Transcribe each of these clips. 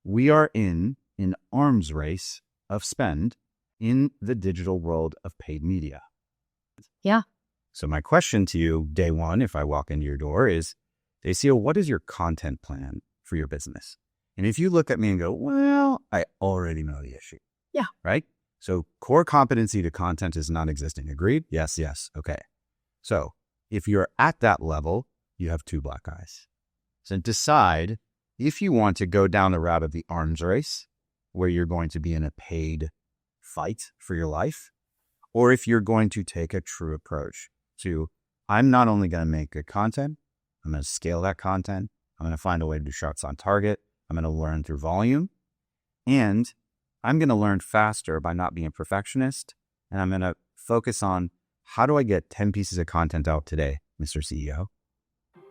we are in an arms race of spend in the digital world of paid media. Yeah. So my question to you, day one, if I walk into your door, is, Dacia, what is your content plan for your business? And if you look at me and go, well, I already know the issue. Yeah. Right? So core competency to content is non-existing. Agreed? Yes, yes. Okay. So if you're at that level, you have two black eyes. So decide if you want to go down the route of the arms race, where you're going to be in a paid fight for your life, or if you're going to take a true approach to, I'm not only going to make good content, I'm going to scale that content, I'm going to find a way to do shots on target, I'm going to learn through volume, and I'm going to learn faster by not being a perfectionist, and I'm going to focus on, how do I get 10 pieces of content out today, Mr. CEO?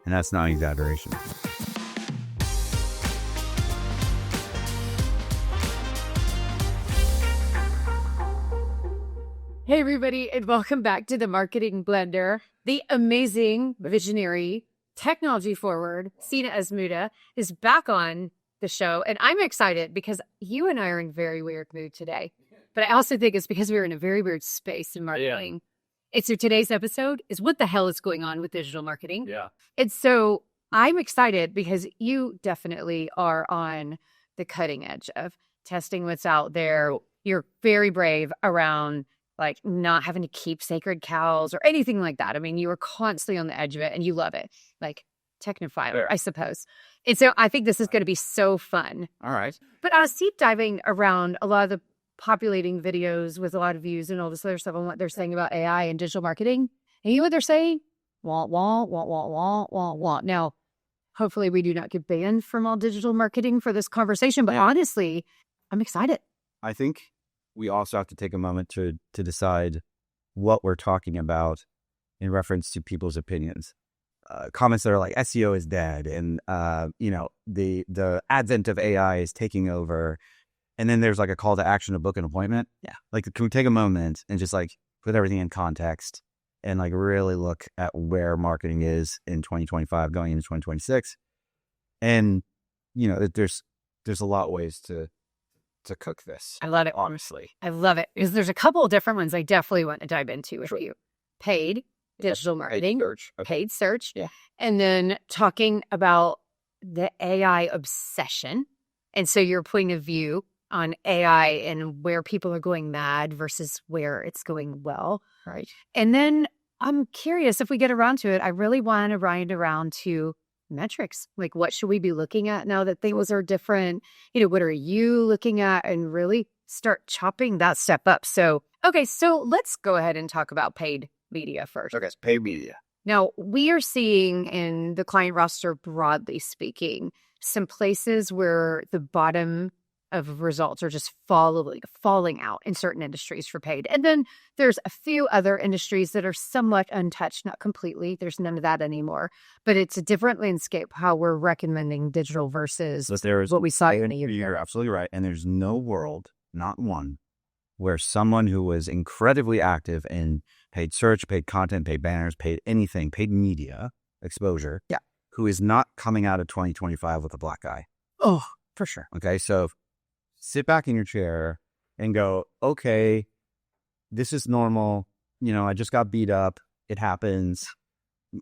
And that's not an exaggeration. Hey, everybody, and welcome back to the Marketing Blender. The amazing, visionary, technology-forward Sina Azmoudeh is back on the show, and I'm excited because you and I are in a very weird mood today. But I also think it's because we're in a very weird space in marketing. Yeah. And so today's episode is what the hell is going on with digital marketing? Yeah. And so I'm excited because you definitely are on the cutting edge of testing what's out there. You're very brave around like not having to keep sacred cows or anything like that. I mean, you are constantly on the edge of it and you love it. Like technophiler, I suppose. And so I think this is going to be so fun. All right. But I was deep diving around a lot of the populating videos with a lot of views and all this other stuff on what they're saying about AI and digital marketing. And you know what they're saying? Wah, wah, wah, wah, wah, wah, wah. Now, hopefully we do not get banned from all digital marketing for this conversation. But honestly, I'm excited. I think we also have to take a moment to decide what we're talking about in reference to people's opinions. Comments that are like SEO is dead and, the advent of AI is taking over. And then there's like a call to action to book an appointment. Yeah. Like, can we take a moment and just like put everything in context and like really look at where marketing is in 2025 going into 2026? And, there's a lot of ways to cook this. I love it. Honestly. I love it. Because there's a couple of different ones I definitely want to dive into with you. Paid digital marketing, paid search, and then talking about the AI obsession. And so your point of view on AI and where people are going mad versus where it's going well. Right. And then I'm curious, if we get around to it, I really want to ride around to metrics. Like, what should we be looking at now that things are different? What are you looking at? And really start chopping that step up. So, okay, so let's go ahead and talk about paid media first. Okay, paid media. Now, we are seeing in the client roster, broadly speaking, some places where the bottom of results are just falling out in certain industries for paid. And then there's a few other industries that are somewhat untouched, not completely. There's none of that anymore. But it's a different landscape how we're recommending digital versus what we saw in a year. You're absolutely right. And there's no world, not one, where someone who was incredibly active in paid search, paid content, paid banners, paid anything, paid media exposure, who is not coming out of 2025 with a black eye. Oh, for sure. Okay, so sit back in your chair and go, okay, this is normal. I just got beat up. It happens.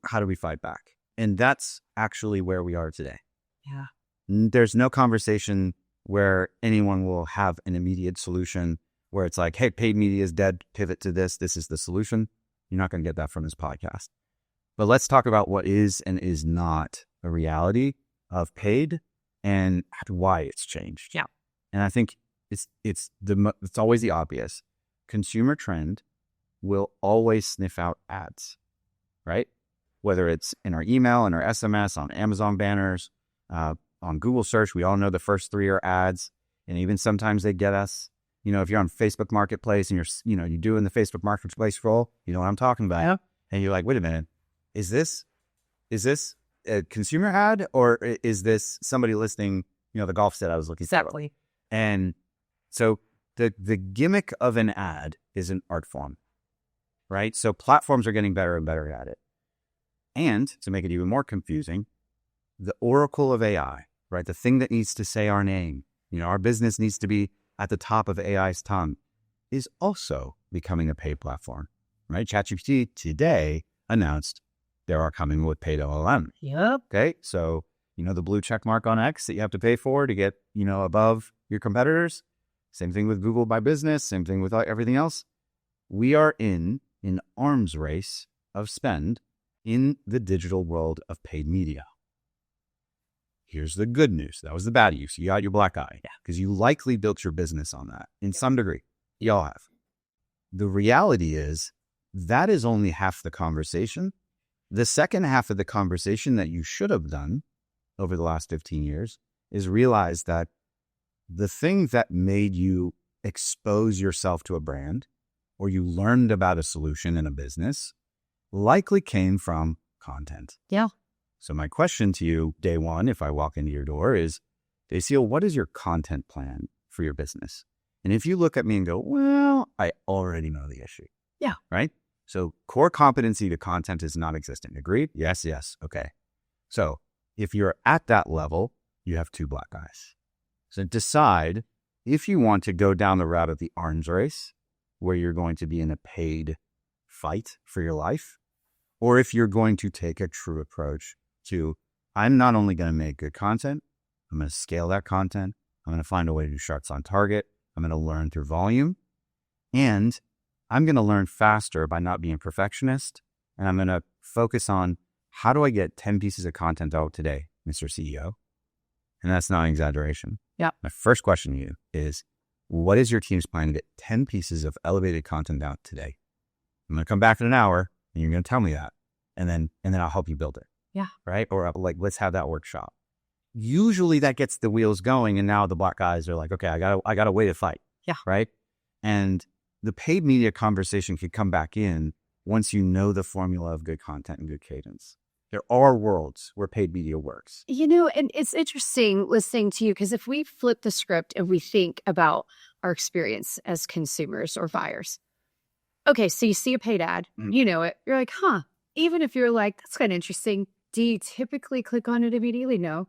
How do we fight back? And that's actually where we are today. Yeah. There's no conversation where anyone will have an immediate solution where it's like, hey, paid media is dead, pivot to this. This is the solution. You're not going to get that from this podcast. But let's talk about what is and is not a reality of paid and why it's changed. Yeah. And I think it's always the obvious. Consumer trend will always sniff out ads, right? Whether it's in our email, in our SMS, on Amazon banners, on Google search, we all know the first three are ads. And even sometimes they get us, if you're on Facebook Marketplace and you're doing the Facebook Marketplace role, you know what I'm talking about. Yeah. And you're like, wait a minute, is this a consumer ad or is this somebody listing, the golf set I was looking for? Exactly. And so the gimmick of an ad is an art form, right? So platforms are getting better and better at it. And to make it even more confusing, the oracle of AI, right? The thing that needs to say our name our business needs to be at the top of AI's tongue, is also becoming a paid platform, right? ChatGPT today announced they are coming with paid LLM. Yep. Okay. So, the blue check mark on X that you have to pay for to get, above your competitors. Same thing with Google My Business. Same thing with everything else. We are in an arms race of spend in the digital world of paid media. Here's the good news. That was the bad news. You got your black eye. Yeah. Because you likely built your business on that in some degree. Y'all have. The reality is that is only half the conversation. The second half of the conversation that you should have done over the last 15 years is realize that the thing that made you expose yourself to a brand or you learned about a solution in a business likely came from content. Yeah. So my question to you, day one, if I walk into your door is, Dacia, what is your content plan for your business? And if you look at me and go, well, I already know the issue. Yeah. Right? So core competency to content is not existing. Agreed? Yes, yes. Okay. So if you're at that level, you have two black eyes. So decide if you want to go down the route of the arms race, where you're going to be in a paid fight for your life, or if you're going to take a true approach to, I'm not only going to make good content, I'm going to scale that content, I'm going to find a way to do shots on target, I'm going to learn through volume, and I'm going to learn faster by not being a perfectionist, and I'm going to focus on how do I get 10 pieces of content out today, Mr. CEO? And that's not an exaggeration. Yeah. My first question to you is, what is your team's plan to get 10 pieces of elevated content out today? I'm going to come back in an hour and you're going to tell me that. And then I'll help you build it. Yeah. Right. Or let's have that workshop. Usually that gets the wheels going. And now the black guys are like, okay, I got a way to fight. Yeah. Right. And the paid media conversation could come back in once you know the formula of good content and good cadence. There are worlds where paid media works. And it's interesting listening to you, because if we flip the script and we think about our experience as consumers or buyers. Okay, so you see a paid ad, you know it. You're like, huh. Even if you're like, that's kind of interesting. Do you typically click on it immediately? No.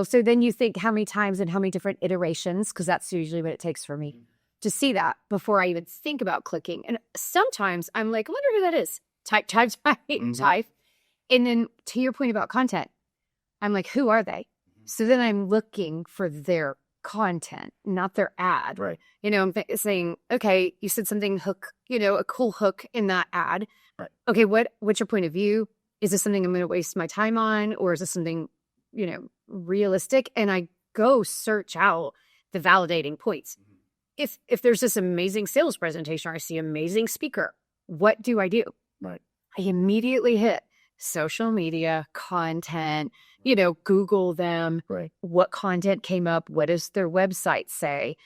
So then you think how many times and how many different iterations, because that's usually what it takes for me to see that before I even think about clicking. And sometimes I'm like, I wonder who that is. Type. And then to your point about content, I'm like, who are they? So then I'm looking for their content, not their ad. Right. I'm saying, okay, you said something hook, a cool hook in that ad. Right. Okay, what's your point of view? Is this something I'm going to waste my time on? Or is this something, realistic? And I go search out the validating points. If there's this amazing sales presentation or I see amazing speaker, what do? Right. I immediately hit social media, content, Google them. Right. What content came up? What does their website say?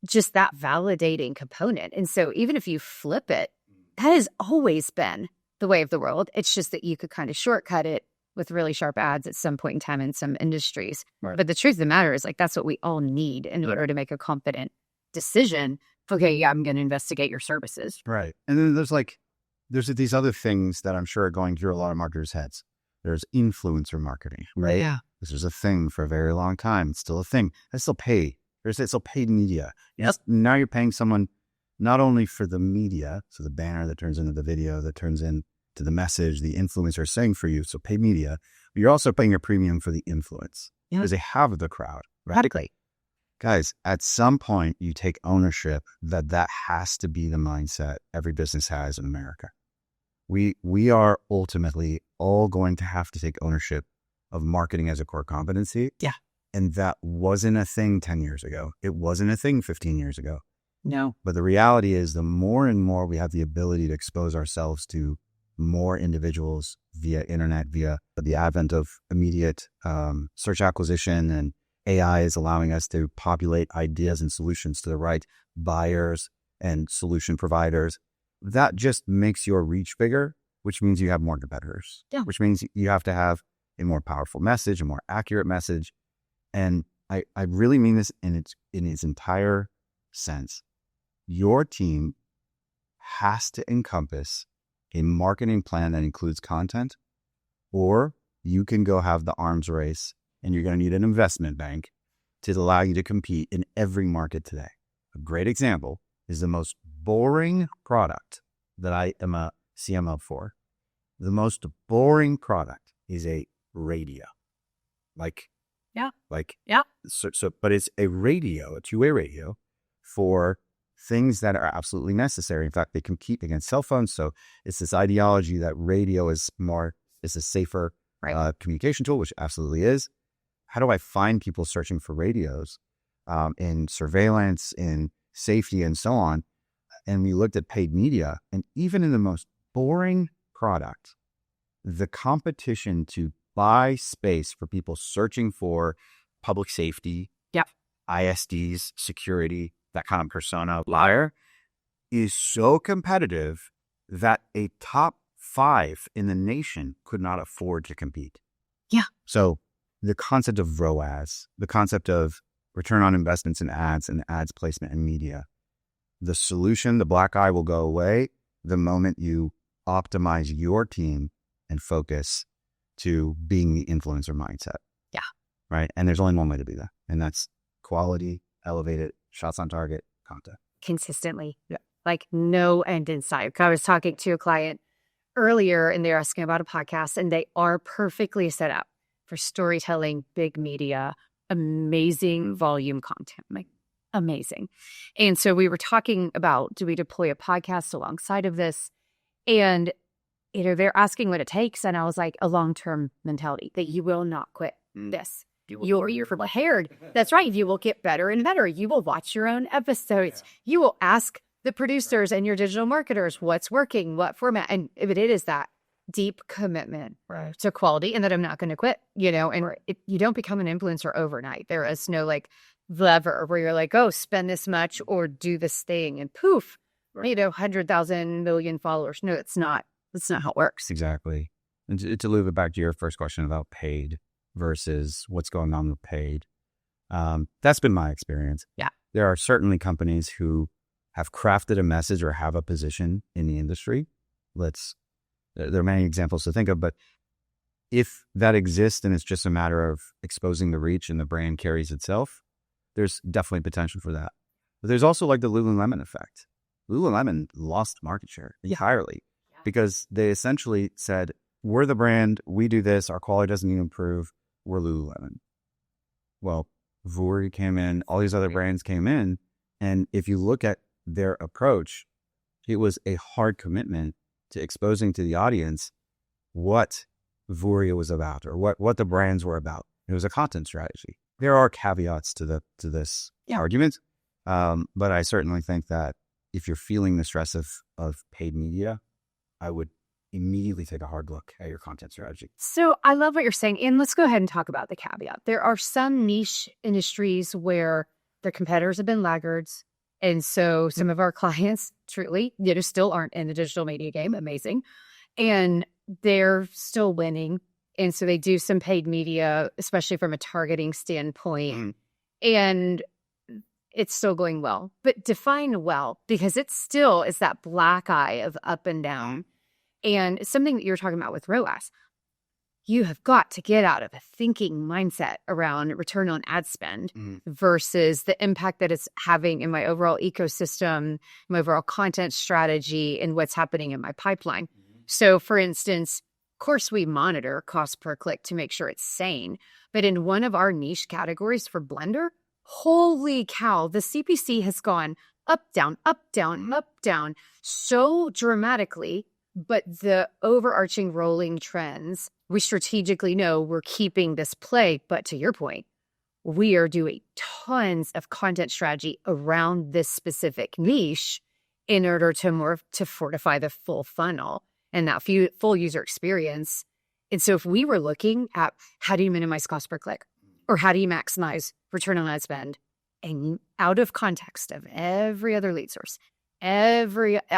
Just that validating component. And so even if you flip it, that has always been the way of the world. It's just that you could kind of shortcut it with really sharp ads at some point in time in some industries. Right. But the truth of the matter is, that's what we all need in order to make a confident decision. Okay, yeah, I'm going to investigate your services. Right. And then there's these other things that I'm sure are going through a lot of marketers' heads. There's influencer marketing, right? Yeah. This was a thing for a very long time. It's still a thing. It's still paid. It's still paid media. Yes. Now you're paying someone not only for the media, so the banner that turns into the video, that turns into the message the influencer is saying for you, so paid media, but you're also paying a premium for the influence because they have the crowd. Right? Radically. Guys, at some point you take ownership that has to be the mindset every business has in America. We are ultimately all going to have to take ownership of marketing as a core competency. Yeah. And that wasn't a thing 10 years ago. It wasn't a thing 15 years ago. No. But the reality is the more and more we have the ability to expose ourselves to more individuals via internet, via the advent of immediate search acquisition, and AI is allowing us to populate ideas and solutions to the right buyers and solution providers. That just makes your reach bigger, which means you have more competitors, which means you have to have a more powerful message, a more accurate message. And I really mean this in its entire sense. Your team has to encompass a marketing plan that includes content, or you can go have the arms race and you're going to need an investment bank to allow you to compete in every market today. A great example is the most boring product that I am a CMO for. The most boring product is a radio. But it's a radio, a two-way radio for things that are absolutely necessary. In fact, they compete against cell phones. So it's this ideology that radio is a safer communication tool, which absolutely is. How do I find people searching for radios in surveillance, in safety, and so on? And we looked at paid media, and even in the most boring product, the competition to buy space for people searching for public safety, ISDs, security, that kind of persona buyer is so competitive that a top 5 in the nation could not afford to compete. Yeah. So the concept of ROAS, the concept of return on investments in ads and ads placement in media, the solution, the black eye will go away the moment you optimize your team and focus to being the influencer mindset. Yeah. Right. And there's only one way to do that. And that's quality, elevated, shots on target content. Consistently. Yeah. Like no end in sight. I was talking to a client earlier and they're asking about a podcast, and they are perfectly set up for storytelling, big media, amazing volume content. Like amazing. And so we were talking about, do we deploy a podcast alongside of this? And they're asking what it takes. And I was like, a long-term mentality that you will not quit this. You're prepared. That's right. You will get better and better. You will watch your own episodes. Yeah. You will ask the producers and your digital marketers what's working, what format. And if it is that deep commitment to quality and that I'm not going to quit, and you don't become an influencer overnight. There is no lever where you're like, oh, spend this much or do this thing and poof, 100,000 million followers. No, it's not. That's not how it works. Exactly. And to loop it back to your first question about paid versus what's going on with paid. That's been my experience. Yeah. There are certainly companies who have crafted a message or have a position in the industry. There are many examples to think of, but if that exists and it's just a matter of exposing the reach and the brand carries itself, there's definitely potential for that. But there's also the Lululemon effect. Lululemon lost market share entirely because they essentially said, we're the brand, we do this, our quality doesn't even improve, we're Lululemon. Well, Vuori came in, all these other brands came in, and if you look at their approach, it was a hard commitment to exposing to the audience what Vuori was about or what the brands were about. It was a content strategy. There are caveats to this argument, but I certainly think that if you're feeling the stress of paid media, I would immediately take a hard look at your content strategy. So I love what you're saying. And let's go ahead and talk about the caveat. There are some niche industries where their competitors have been laggards. And so some of our clients truly, still aren't in the digital media game. Amazing. And they're still winning. And so they do some paid media, especially from a targeting standpoint. And it's still going well. But define well, because it still is that black eye of up and down. And something that you're talking about with ROAS, you have got to get out of a thinking mindset around return on ad spend versus the impact that it's having in my overall ecosystem, my overall content strategy, and what's happening in my pipeline. So, for instance, of course, we monitor cost per click to make sure it's sane. But in one of our niche categories for Blender, holy cow, the CPC has gone up, down, up, down, up, down so dramatically. But the overarching rolling trends, we strategically know we're keeping this play. But to your point, we are doing tons of content strategy around this specific niche in order to fortify the full funnel and that full user experience. And so if we were looking at how do you minimize cost per click or how do you maximize return on ad spend, and out of context of every other lead source,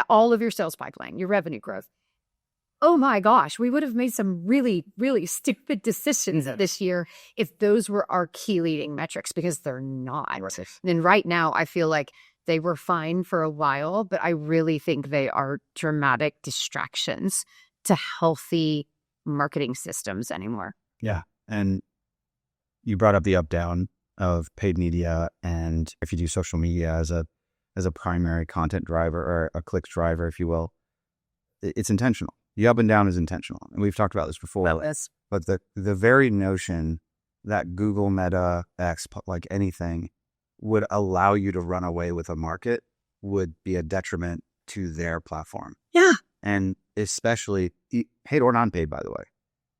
all of your sales pipeline, your revenue growth. Oh my gosh, we would have made some really, really stupid decisions this year if those were our key leading metrics, because they're not. Right. And right now, I feel like they were fine for a while, but I really think they are dramatic distractions to healthy marketing systems anymore. Yeah. And you brought up the up-down. of paid media, and if you do social media as a primary content driver or a clicks driver, if you will, it's intentional. The up and down is intentional. And we've talked about this before. But the very notion that Google, Meta, X, like anything, would allow you to run away with a market would be a detriment to their platform. Yeah. And especially paid or non-paid, by the way,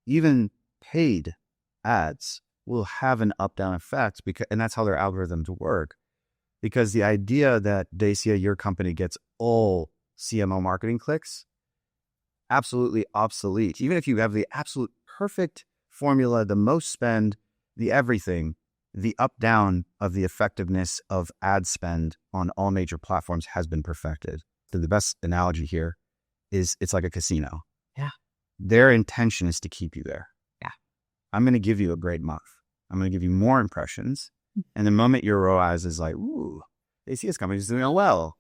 even paid ads will have an up-down effect and that's how their algorithms work. Because the idea that Dacia, your company, gets all CMO marketing clicks, absolutely obsolete. Even if you have the absolute perfect formula, the most spend, the everything, the up-down of the effectiveness of ad spend on all major platforms has been perfected. So the best analogy here is it's like a casino. Yeah. Their intention is to keep you there. Yeah. I'm going to give you a great month. I'm going to give you more impressions. And the moment your ROAS is like, ooh, Dacia's company's doing well.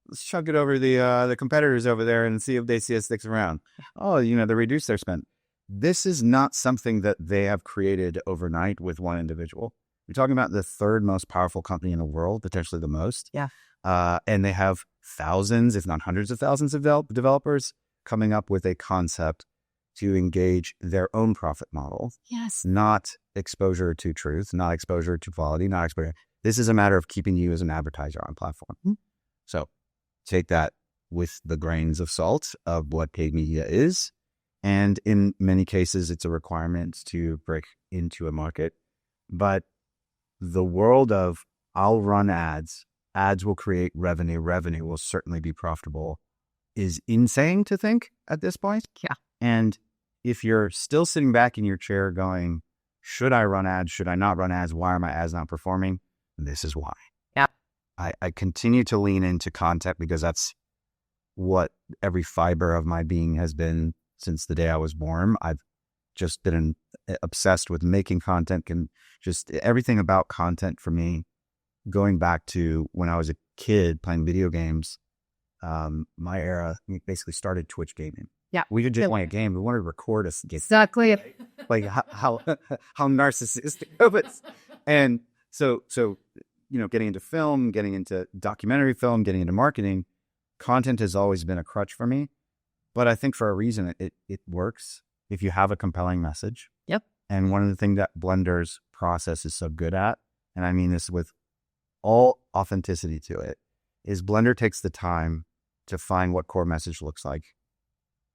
Let's chuck it over the competitors over there and see if Dacia sticks around. Oh, they reduce their spend. This is not something that they have created overnight with one individual. We're talking about the third most powerful company in the world, potentially the most. Yeah. And they have thousands, if not hundreds of thousands of developers coming up with a concept to engage their own profit model. Yes. Not exposure to truth, not exposure to quality, not exposure. This is a matter of keeping you as an advertiser on platform. Mm-hmm. So take that with the grains of salt of what paid media is. And in many cases, it's a requirement to break into a market. But the world of I'll run ads will create revenue will certainly be profitable is insane to think at this point. Yeah. And if you're still sitting back in your chair going, should I run ads? Should I not run ads? Why are my ads not performing? This is why. Yeah. I continue to lean into content because that's what every fiber of my being has been since the day I was born. I've just been obsessed with making content, and just everything about content for me, going back to when I was a kid playing video games. My era basically started Twitch gaming. Yeah. We didn't just play a game. We wanted to record us. Exactly. Like how narcissistic it was. And so, getting into film, getting into documentary film, getting into marketing, content has always been a crutch for me. But I think for a reason it works if you have a compelling message. Yep. And one of the things that Blender's process is so good at, and I mean this with all authenticity to it, is Blender takes the time to find what core message looks like.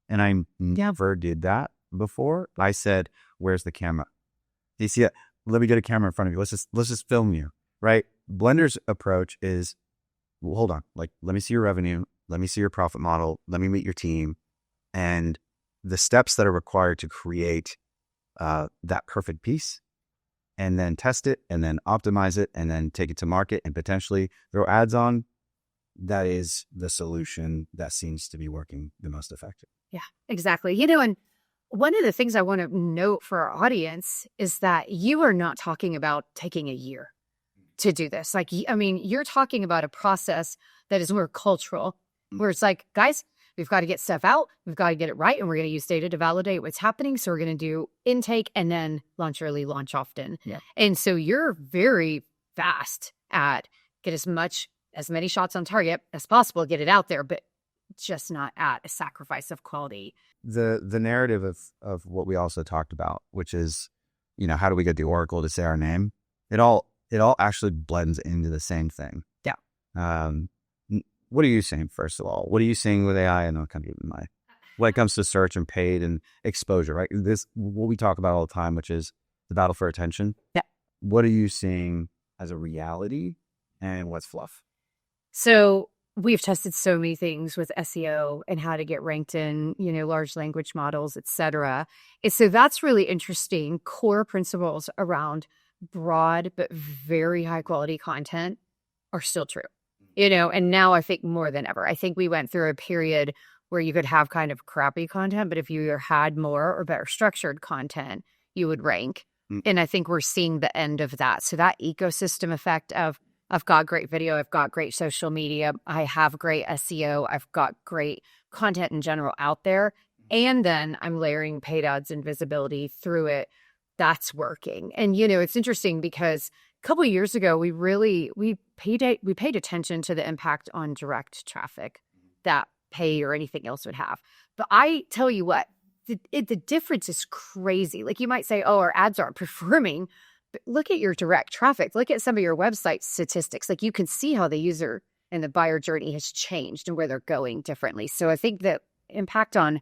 And I never did that before. I said, where's the camera? You see it? Let me get a camera in front of you. Let's just film you, right? Blender's approach is, well, hold on. Like, let me see your revenue. Let me see your profit model. Let me meet your team. And the steps that are required to create that perfect piece, and then test it, and then optimize it, and then take it to market and potentially throw ads on. That is the solution that seems to be working the most effective. Yeah, exactly. And one of the things I want to note for our audience is that you are not talking about taking a year to do this. Like, I mean, you're talking about a process that is more cultural, where it's like, guys, we've got to get stuff out. We've got to get it right. And we're going to use data to validate what's happening. So we're going to do intake and then launch early, launch often. Yeah. And so you're very fast at get as many shots on target as possible, get it out there, but just not at a sacrifice of quality. The narrative of what we also talked about, which is, how do we get the Oracle to say our name? It all actually blends into the same thing. Yeah. What are you seeing, first of all? What are you seeing with AI and when it comes to search and paid and exposure, right? This, what we talk about all the time, which is the battle for attention. Yeah. What are you seeing as a reality and what's fluff? So we've tested so many things with SEO and how to get ranked in, large language models, et cetera. And so that's really interesting. Core principles around broad but very high quality content are still true, and now I think more than ever. I think we went through a period where you could have kind of crappy content, but if you either had more or better structured content, you would rank. And I think we're seeing the end of that. So that ecosystem effect of I've got great video, I've got great social media, I have great SEO, I've got great content in general out there, and then I'm layering paid ads and visibility through it. That's working. And, it's interesting because couple of years ago, we paid attention to the impact on direct traffic that pay or anything else would have. But I tell you what, the difference is crazy. Like you might say, oh, our ads aren't performing, but look at your direct traffic. Look at some of your website statistics. Like you can see how the user and the buyer journey has changed and where they're going differently. So I think the impact on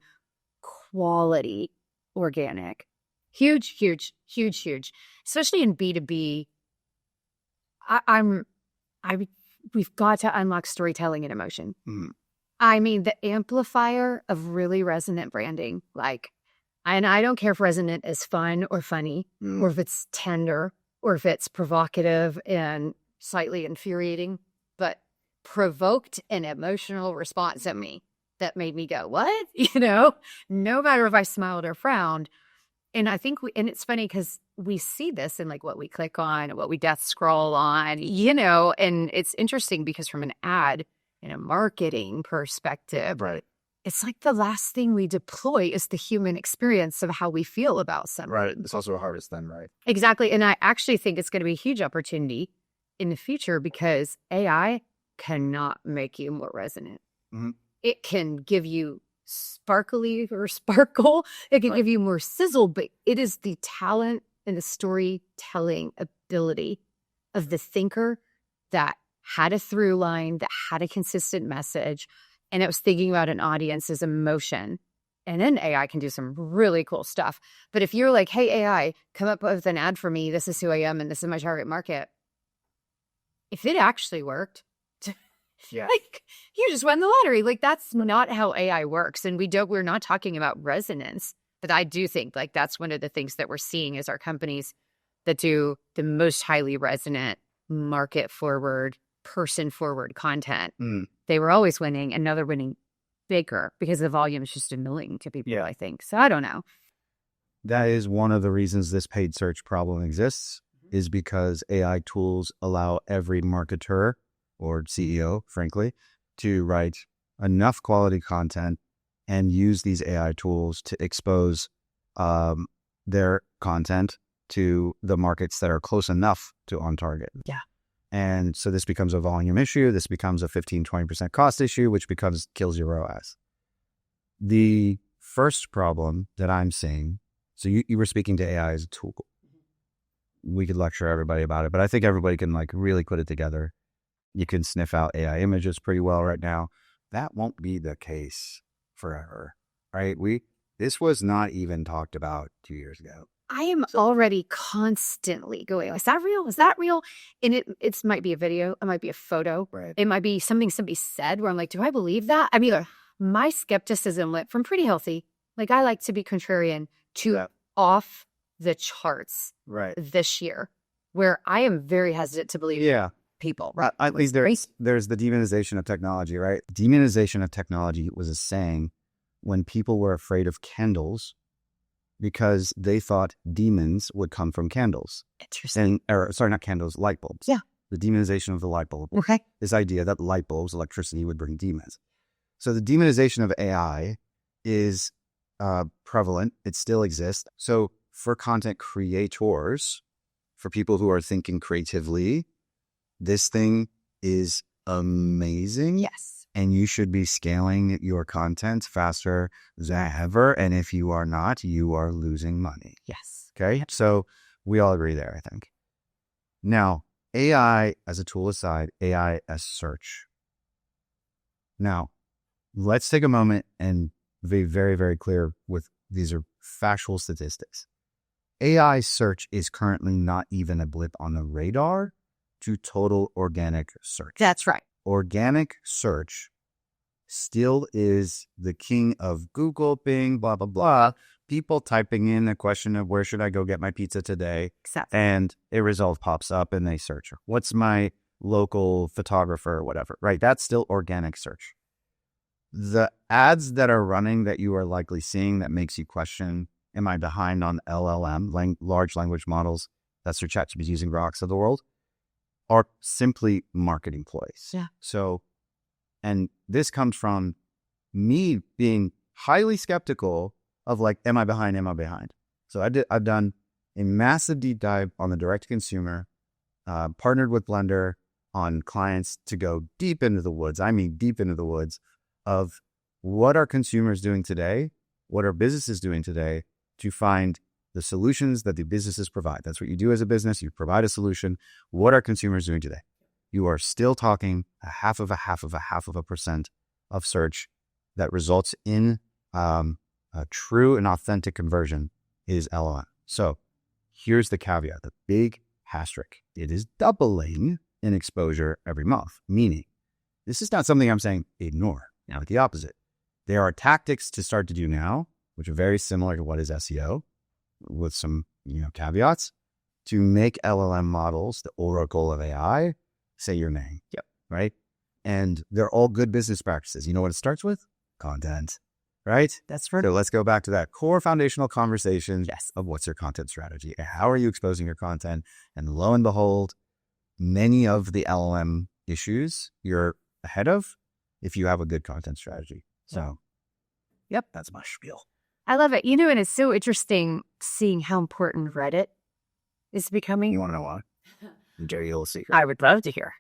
quality organic, huge, huge, huge, huge, especially in B2B. We've got to unlock storytelling and emotion. I mean, the amplifier of really resonant branding, and I don't care if resonant is fun or funny, or if it's tender, or if it's provocative and slightly infuriating, but provoked an emotional response in me that made me go, what? No matter if I smiled or frowned. And I think and it's funny because we see this in what we click on, what we death scroll on, and it's interesting because from an ad and a marketing perspective, Right. It's like the last thing we deploy is the human experience of how we feel about something. Right. It's also the hardest then, right? Exactly. And I actually think it's going to be a huge opportunity in the future because AI cannot make you more resonant. It can give you sparkly or sparkle. It can give you more sizzle, but it is the talent and the storytelling ability of the thinker that had a through line, that had a consistent message, and it was thinking about an audience's emotion. And then AI can do some really cool stuff. But if you're like, hey, AI, come up with an ad for me. This is who I am, and this is my target market. If it actually worked, yeah, you just won the lottery. That's not how AI works. And we're not talking about resonance. But I do think that's one of the things that we're seeing is our companies that do the most highly resonant, market forward, person forward content. They were always winning, and now they're winning bigger because the volume is just annoying to people, I think. So I don't know. That is one of the reasons this paid search problem exists, is because AI tools allow every marketer or CEO, frankly, to write enough quality content and use these AI tools to expose their content to the markets that are close enough to on target. Yeah. And so this becomes a volume issue. This becomes a 15-20% cost issue, which kills your ROAS. The first problem that I'm seeing, so you were speaking to AI as a tool. We could lecture everybody about it, but I think everybody can really put it together. You can sniff out AI images pretty well right now. That won't be the case forever, right? This was not even talked about 2 years ago. I am already constantly going, is that real? Is that real? And it might be a video. It might be a photo. Right. It might be something somebody said where I'm like, do I believe that? I mean, my skepticism went from pretty healthy. I like to be contrarian to off the charts this year, where I am very hesitant to believe people. Right. At least there's the demonization of technology, right? Demonization of technology was a saying when people were afraid of candles, because they thought demons would come from candles. Interesting. Not candles, light bulbs. Yeah. The demonization of the light bulb. Okay. This idea that light bulbs, electricity, would bring demons. So the demonization of AI is prevalent. It still exists. So for content creators, for people who are thinking creatively, this thing is amazing. Yes. And you should be scaling your content faster than ever. And if you are not, you are losing money. Yes. Okay. So we all agree there, I think. Now, AI as a tool aside, AI as search. Now, let's take a moment and be very, very clear with these are factual statistics. AI search is currently not even a blip on the radar to total organic search. That's right. Organic search still is the king of Google, Bing, blah, blah, blah. People typing in a question of where should I go get my pizza today? Exactly. And a result pops up and they search. What's my local photographer or whatever, right? That's still organic search. The ads that are running that you are likely seeing that makes you question, am I behind on LLM, large language models? That's your ChatGPT using rocks of the world. Are simply marketing ploys. Yeah. So, and this comes from me being highly skeptical of am I behind? Am I behind? So I've done a massive deep dive on the direct to consumer partnered with Blender on clients to go deep into the woods. I mean, deep into the woods of what are consumers doing today? What are businesses doing today to find the solutions that the businesses provide? That's what you do as a business. You provide a solution. What are consumers doing today? You are still talking a half of a percent of search that results in a true and authentic conversion is LLM. So here's the caveat, the big asterisk. It is doubling in exposure every month, meaning this is not something I'm saying ignore. Now, the opposite. There are tactics to start to do now, which are very similar to what is SEO, with some caveats, to make LLM models, the oracle of AI, say your name. Yep. Right? And they're all good business practices. You know what it starts with? Content. Right? That's right. So let's go back to that core foundational conversation Yes. of what's your content strategy? How are you exposing your content? And lo and behold, many of the LLM issues you're ahead of if you have a good content strategy. So, yep, that's my spiel. I love it. And it's so interesting seeing how important Reddit is becoming. You want to know why? Dirty little secret. I would love to hear.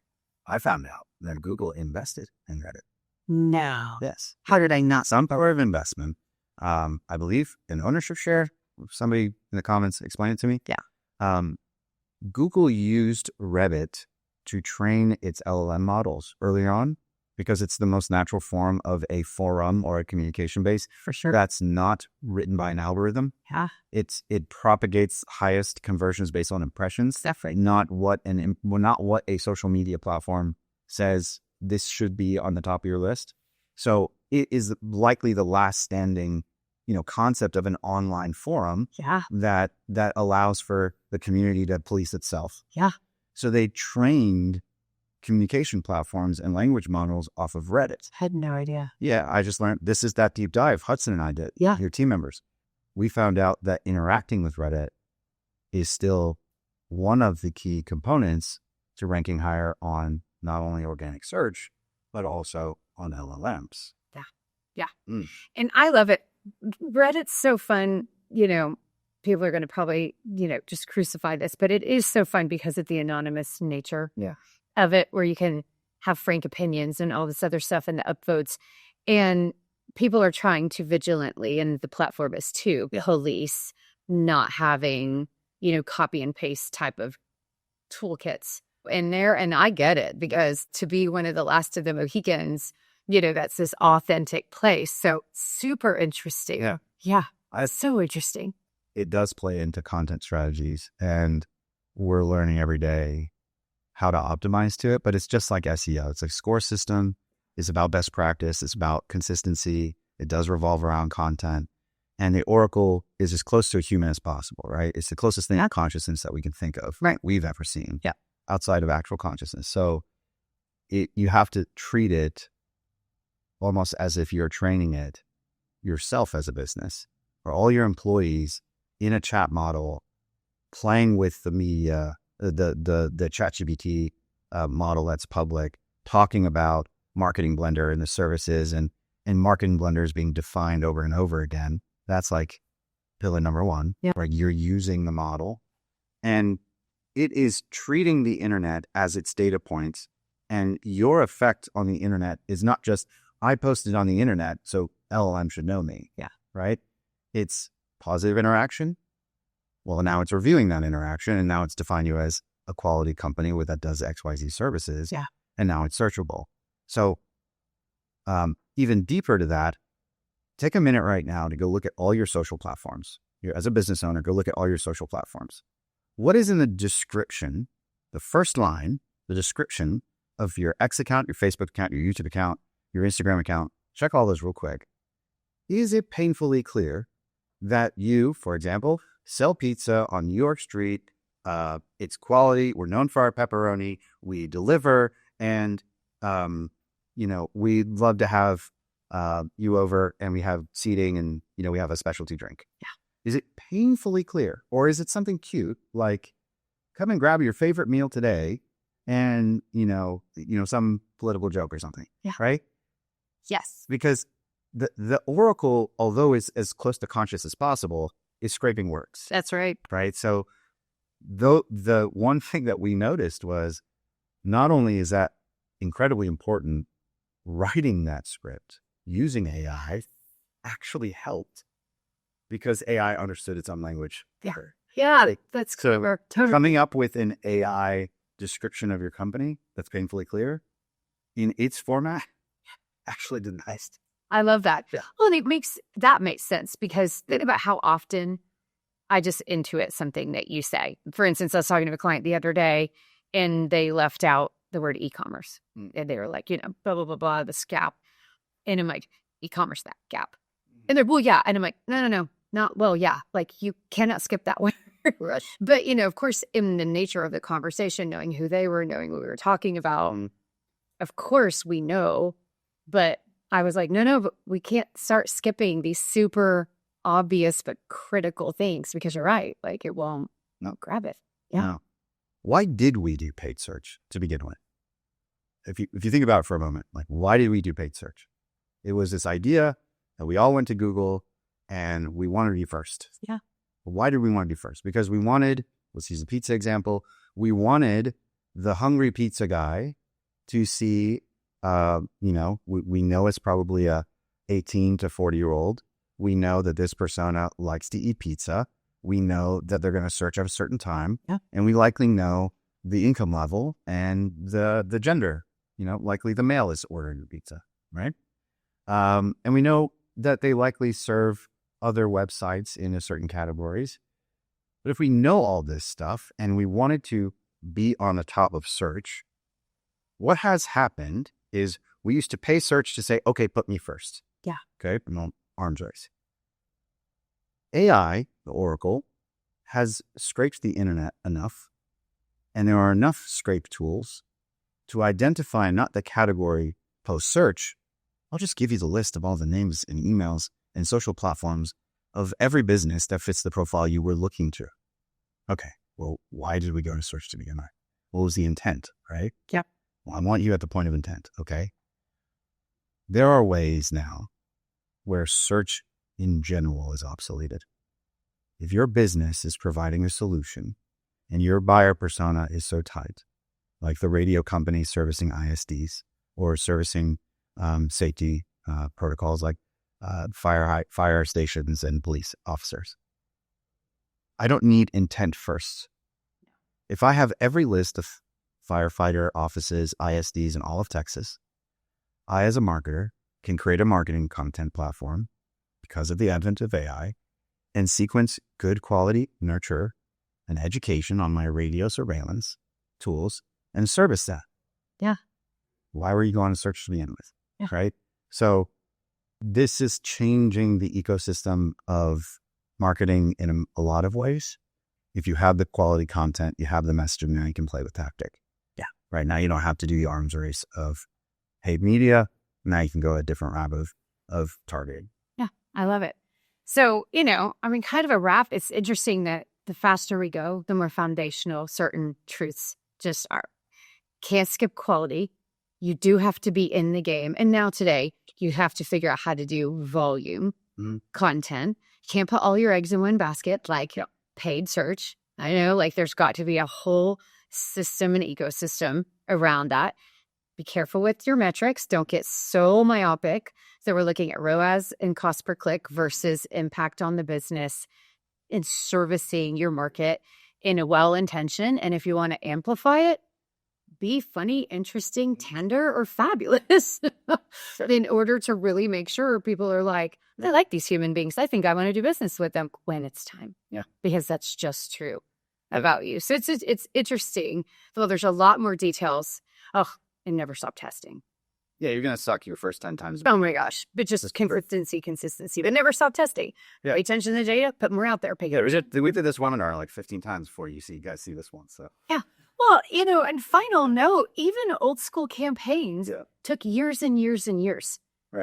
I found out that Google invested in Reddit. No. Yes. How did I not? Some sort of investment. I believe an ownership share. Somebody in the comments explain it to me. Yeah. Google used Reddit to train its LLM models early on because it's the most natural form of a forum or a communication base. For sure. That's not written by an algorithm. Yeah. It propagates highest conversions based on impressions. Definitely. Not what a social media platform says this should be on the top of your list. So it is likely the last standing, concept of an online forum. Yeah. That allows for the community to police itself. Yeah. So they trained communication platforms and language models off of Reddit. Had no idea. Yeah, I just learned this is that deep dive Hudson and I did. Yeah. Your team members. We found out that interacting with Reddit is still one of the key components to ranking higher on not only organic search, but also on LLMs. Yeah. Yeah. And I love it. Reddit's so fun. People are going to probably, just crucify this, but it is so fun because of the anonymous nature of it, where you can have frank opinions and all this other stuff and the upvotes. And people are trying to vigilantly, and the platform is too, police not having, copy and paste type of toolkits in there. And I get it, because to be one of the last of the Mohicans, that's this authentic place. So super interesting. Yeah. Yeah. So interesting. It does play into content strategies, and we're learning every day how to optimize to it. But it's just like SEO. It's a score system. It's about best practice. It's about consistency. It does revolve around content. And the oracle is as close to a human as possible, right? It's the closest thing to consciousness that we can think of, right, we've ever seen, yeah, outside of actual consciousness. So you have to treat it almost as if you're training it yourself as a business, or all your employees in a chat model, playing with the media, the ChatGPT model that's public, talking about Marketing Blender and the services, and Marketing Blender is being defined over and over again. That's like pillar number one, where you're using the model, and it is treating the internet as its data points. And your effect on the internet is not just, I posted on the internet, so LLM should know me. Yeah. Right? It's positive interaction. Well, now it's reviewing that interaction, and now it's defined you as a quality company that does XYZ services. Yeah. And now it's searchable. So even deeper to that, take a minute right now to go look at all your social platforms. As a business owner, go look at all your social platforms. What is in the description, the first line, the description of your X account, your Facebook account, your YouTube account, your Instagram account? Check all those real quick. Is it painfully clear that you, for example, sell pizza on New York Street? It's quality. We're known for our pepperoni. We deliver, and we'd love to have you over, and we have seating, and we have a specialty drink. Yeah. Is it painfully clear, or is it something cute like, come and grab your favorite meal today, and some political joke or something? Yeah. Right. Yes. Because the oracle, although is as close to conscious as possible, is scraping words. That's right. Right. So though the one thing that we noticed was not only is that incredibly important, writing that script using AI actually helped because AI understood its own language. Yeah, that's so coming up with an AI description of your company that's painfully clear in its format actually did nice. I love that. Yeah. Well, and that makes sense because think about how often I just intuit something that you say. For instance, I was talking to a client the other day and they left out the word e-commerce. And they were like, blah, blah, blah, blah, the gap. And I'm like, e-commerce, that gap. And they're, well, yeah. And I'm like, no, not, well, yeah. Like you cannot skip that one. Right. But, of course, in the nature of the conversation, knowing who they were, knowing what we were talking about, of course we know. But I was like, no, but we can't start skipping these super obvious but critical things because you're right. Like it won't grab it. Yeah. No. Why did we do paid search to begin with? If you think about it for a moment, like why did we do paid search? It was this idea that we all went to Google and we wanted to be first. Yeah. Why did we want to be first? Because we wanted, let's use the pizza example, we wanted the hungry pizza guy to see, we know it's probably a 18 to 40-year-old. We know that this persona likes to eat pizza. We know that they're going to search at a certain time. Yeah. And we likely know the income level and the gender. Likely the male is ordering the pizza, right? And we know that they likely serve other websites in a certain categories. But if we know all this stuff and we wanted to be on the top of search, what has happened is we used to pay search to say, okay, put me first. Yeah. Okay, arms race. AI, the Oracle, has scraped the internet enough, and there are enough scrape tools to identify not the category post-search. I'll just give you the list of all the names and emails and social platforms of every business that fits the profile you were looking to. Okay, well, why did we go to search to begin with? What was the intent, right? Yep. Well, I want you at the point of intent, okay? There are ways now where search in general is obsoleted. If your business is providing a solution and your buyer persona is so tight, like the radio company servicing ISDs or servicing safety protocols like fire stations and police officers, I don't need intent first. If I have every list of firefighter offices, ISDs in all of Texas, I as a marketer can create a marketing content platform because of the advent of AI and sequence good quality nurture and education on my radio surveillance tools and service that. Yeah. Why were you going to search to begin with? Yeah. Right? So this is changing the ecosystem of marketing in a lot of ways. If you have the quality content, you have the messaging, now you can play with tactic. Yeah. Right now you don't have to do the arms race of paid media. Now you can go a different route of targeting. Yeah, I love it. So, kind of a wrap. It's interesting that the faster we go, the more foundational certain truths just are. Can't skip quality. You do have to be in the game. And now today, you have to figure out how to do volume content. You can't put all your eggs in one basket, like paid search. I know, there's got to be a whole system and ecosystem around that. Be careful with your metrics. Don't get so myopic. So we're looking at ROAS and cost per click versus impact on the business in servicing your market in a well-intentioned. And if you want to amplify it, be funny, interesting, tender, or fabulous in order to really make sure people are like, I like these human beings. I think I want to do business with them when it's time. Yeah. Because that's just true about you. So it's interesting. Though there's a lot more details. And never stop testing. Yeah, you're going to suck your first 10 times. Oh my gosh. But just consistency, but never stop testing. Yeah. Pay attention to the data, put more out there. We did this webinar like 15 times before you guys see this one. So yeah. Well, and final note, even old school campaigns took years and years and years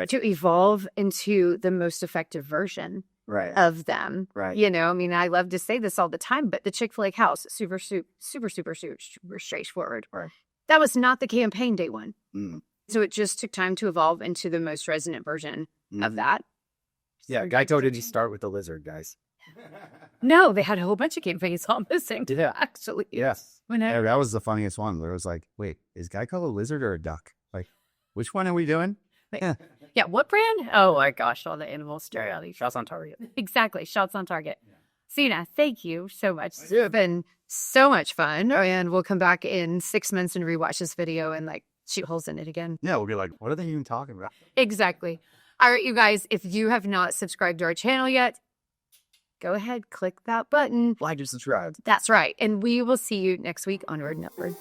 to evolve into the most effective version of them. Right. I love to say this all the time, but the Chick-fil-A house, super straightforward. Right. That was not the campaign day one. Mm. So it just took time to evolve into the most resonant version of that. Yeah, Geico did you start with the lizard, guys. No, they had a whole bunch of campaigns all missing. Yeah. Actually. Yes. When I- Yeah, that was the funniest one. Where it was like, wait, is Geico a lizard or a duck? Like, which one are we doing? Yeah, what brand? Oh my gosh, all the animal stereotypes. Shots on target. Exactly, shots on target. Yeah. Sina, thank you so much. It's been so much fun. And we'll come back in 6 months and rewatch this video and like shoot holes in it again. Yeah, we'll be like, what are they even talking about? Exactly. All right, you guys, if you have not subscribed to our channel yet, go ahead, click that button. Like and subscribe. That's right. And we will see you next week, Onward and Upward.